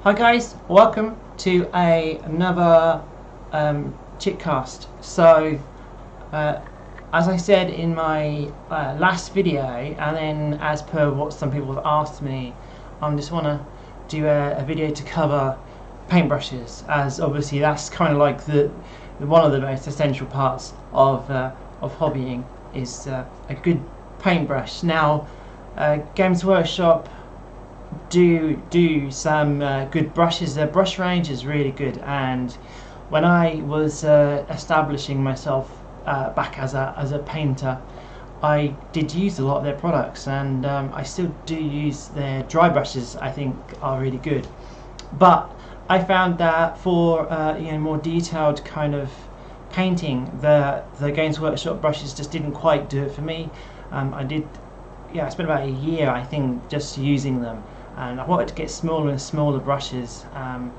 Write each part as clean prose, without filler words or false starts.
Hi guys, welcome to another Chickcast. So, as I said in my last video, and then as per what some people have asked me, I just want to do a video to cover paintbrushes, as obviously that's kind of like the one of the most essential parts of hobbying is a good paintbrush. Now, Games Workshop do some good brushes. Their brush range is really good, and when I was establishing myself back as a painter, I did use a lot of their products, and I still do use their dry brushes. I think are really good, but I found that for more detailed kind of painting, the Games Workshop brushes just didn't quite do it for me. I spent about a year, I think, just using them, and I wanted to get smaller and smaller brushes, and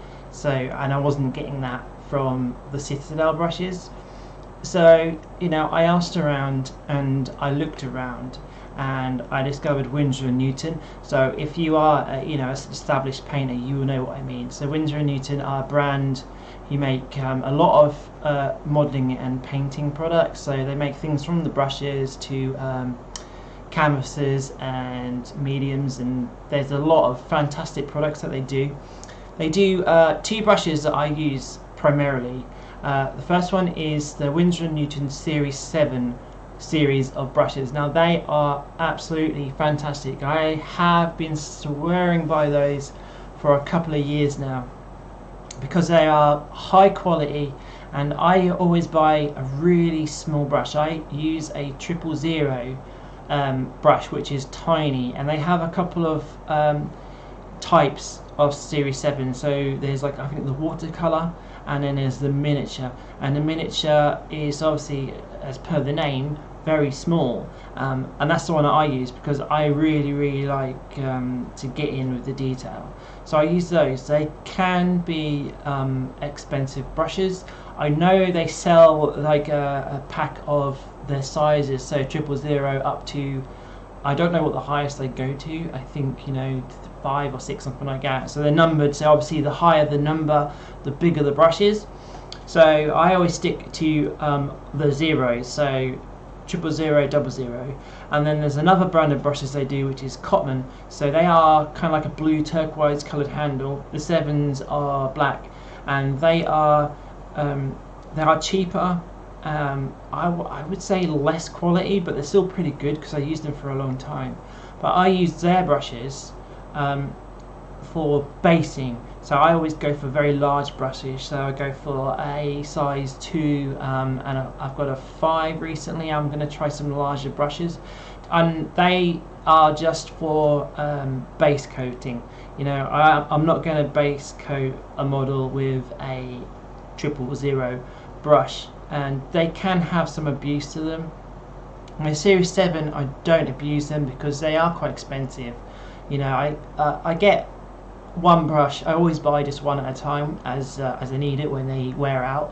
I wasn't getting that from the Citadel brushes. So I asked around and I looked around and I discovered Winsor & Newton. So if you are an established painter, you will know what I mean. So Winsor & Newton are a brand who make a lot of modelling and painting products. So they make things from the brushes to canvases and mediums, and there's a lot of fantastic products that they do. They do two brushes that I use primarily. The first one is the Winsor & Newton Series 7 series of brushes. Now they are absolutely fantastic. I have been swearing by those for a couple of years now because they are high quality, and I always buy a really small brush. I use a 000 brush, which is tiny, and they have a couple of types of Series 7. So there's I think the watercolor, and then there's the miniature, and the miniature is obviously, as per the name, very small, and that's the one that I use because I really like to get in with the detail. So I use those. They can be expensive brushes. I know they sell a pack of their sizes, so 000 up to, I don't know what the highest they go to, I think 5 or 6, something like that. So they're numbered, so obviously the higher the number, the bigger the brush is. So I always stick to the zeros, so 000, 00, and then there's another brand of brushes they do, which is Cotman. So they are kind of like a blue turquoise coloured handle. The 7s are black, and they are cheaper. I would say less quality, but they're still pretty good because I used them for a long time. But I use their brushes for basing, so I always go for very large brushes. So I go for a size 2, and I've got a 5 recently. I'm going to try some larger brushes, and they are just for base coating. I'm not going to base coat a model with a 000 brush, and they can have some abuse to them. My Series 7, I don't abuse them because they are quite expensive. I get one brush. I always buy just one at a time as I need it when they wear out,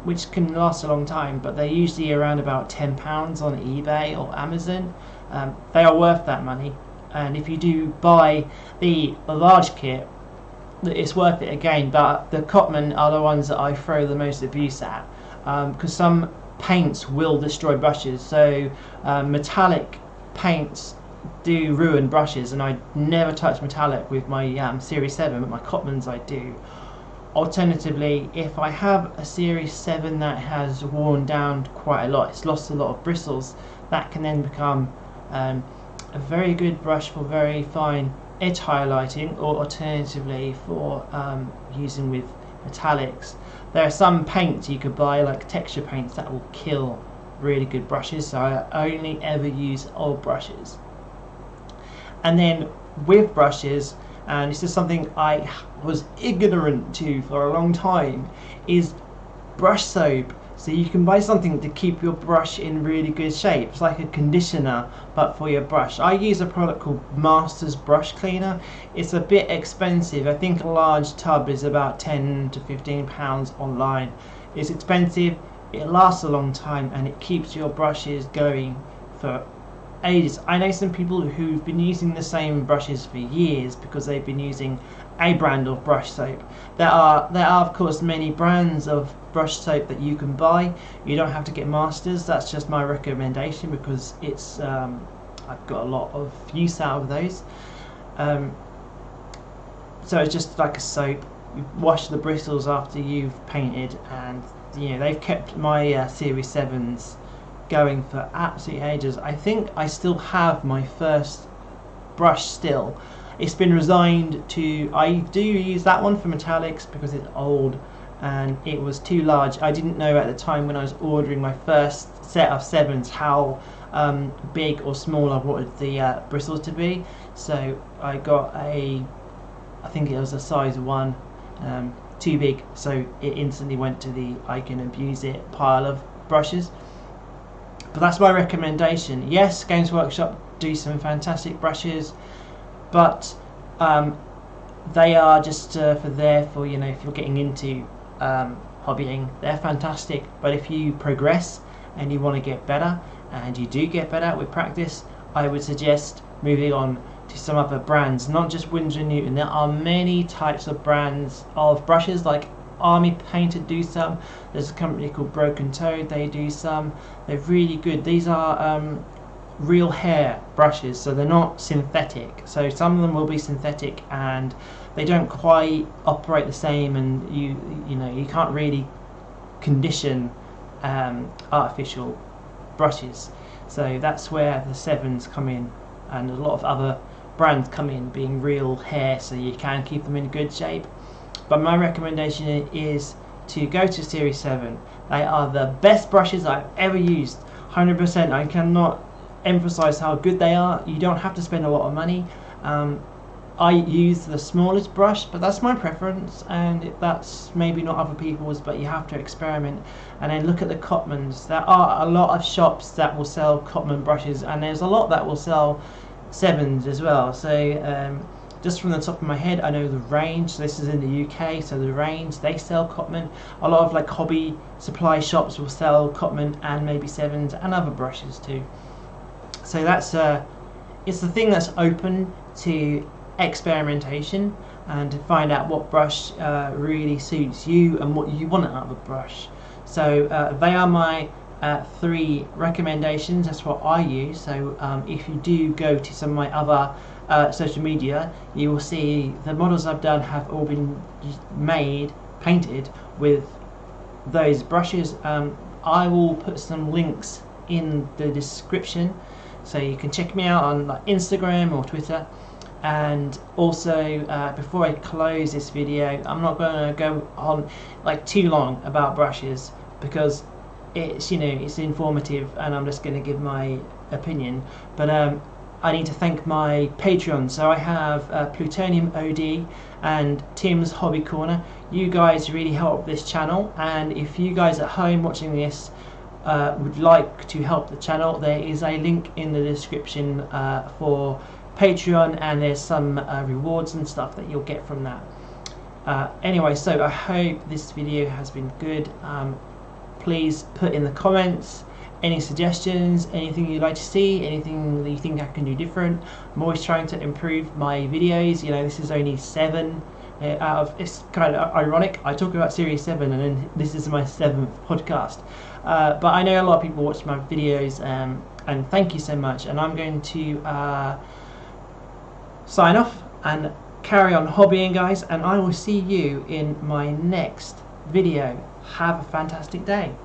which can last a long time, but they're usually around about £10 on eBay or Amazon. They are worth that money, and if you do buy the large kit, it's worth it again. But the Cotman are the ones that I throw the most abuse at, because some paints will destroy brushes. So metallic paints do ruin brushes, and I never touch metallic with my Series 7, but my Cotmans I do. Alternatively, if I have a Series 7 that has worn down quite a lot, it's lost a lot of bristles, that can then become a very good brush for very fine edge highlighting, or alternatively for using with metallics. There are some paints you could buy, like texture paints, that will kill really good brushes, so I only ever use old brushes. And then with brushes, and this is something I was ignorant to for a long time, is brush soap. So you can buy something to keep your brush in really good shape. It's like a conditioner, but for your brush. I use a product called Masters Brush Cleaner. It's a bit expensive. I think a large tub is about £10 to £15 online. It's expensive, it lasts a long time, and it keeps your brushes going for ages. I know some people who've been using the same brushes for years because they've been using a brand of brush soap. There are of course many brands of brush soap that you can buy. You don't have to get Masters. That's just my recommendation because it's I've got a lot of use out of those. So it's just like a soap. You wash the bristles after you've painted, and they've kept my Series 7s going for absolutely ages. I think I still have my first brush still. It's been resigned to, I do use that one for metallics because it's old and it was too large. I didn't know at the time when I was ordering my first set of 7s how big or small I wanted the bristles to be, so I got I think it was a size 1, too big, so it instantly went to the I can abuse it pile of brushes. But that's my recommendation. Yes, Games Workshop do some fantastic brushes, but they are just for if you're getting into hobbying, they're fantastic. But if you progress and you want to get better, and you do get better with practice, I would suggest moving on to some other brands, not just Winsor & Newton. There are many types of brands of brushes, like Army Painter do some. There's a company called Broken Toad, they do some. They're really good. These are real hair brushes, so they're not synthetic. So some of them will be synthetic and they don't quite operate the same, and you can't really condition artificial brushes. So that's where the 7s come in, and a lot of other brands come in, being real hair, so you can keep them in good shape. But my recommendation is to go to Series 7. They are the best brushes I've ever used, 100%. I cannot emphasize how good they are. You don't have to spend a lot of money. I use the smallest brush, but that's my preference, and that's maybe not other people's, but you have to experiment. And then look at the Cotmans. There are a lot of shops that will sell Cotman brushes, and there's a lot that will sell 7s as well. So just from the top of my head, I know the Range. This is in the UK, so the Range, they sell Cotman. A lot of like hobby supply shops will sell Cotman and maybe 7s and other brushes too. So that's it's the thing that's open to experimentation and to find out what brush really suits you and what you want out of a brush. So they are my 3 recommendations. That's what I use. So if you do go to some of my other social media, you will see the models I've done have all been painted with those brushes. I will put some links in the description, so you can check me out on like Instagram or Twitter. And also before I close this video, I'm not going to go on like too long about brushes because it's it's informative and I'm just going to give my opinion. But I need to thank my Patreon. So I have Plutonium OD and Tim's Hobby Corner. You guys really help this channel, and if you guys at home watching this would like to help the channel, there is a link in the description for Patreon, and there's some rewards and stuff that you'll get from that. Anyway, so I hope this video has been good. Please put in the comments any suggestions, anything you'd like to see, anything that you think I can do different. I'm always trying to improve my videos. This is only 7 out of, it's kind of ironic, I talk about Series 7 and then this is my 7th podcast. But I know a lot of people watch my videos, and thank you so much. And I'm going to sign off and carry on hobbying, guys, and I will see you in my next video. Have a fantastic day.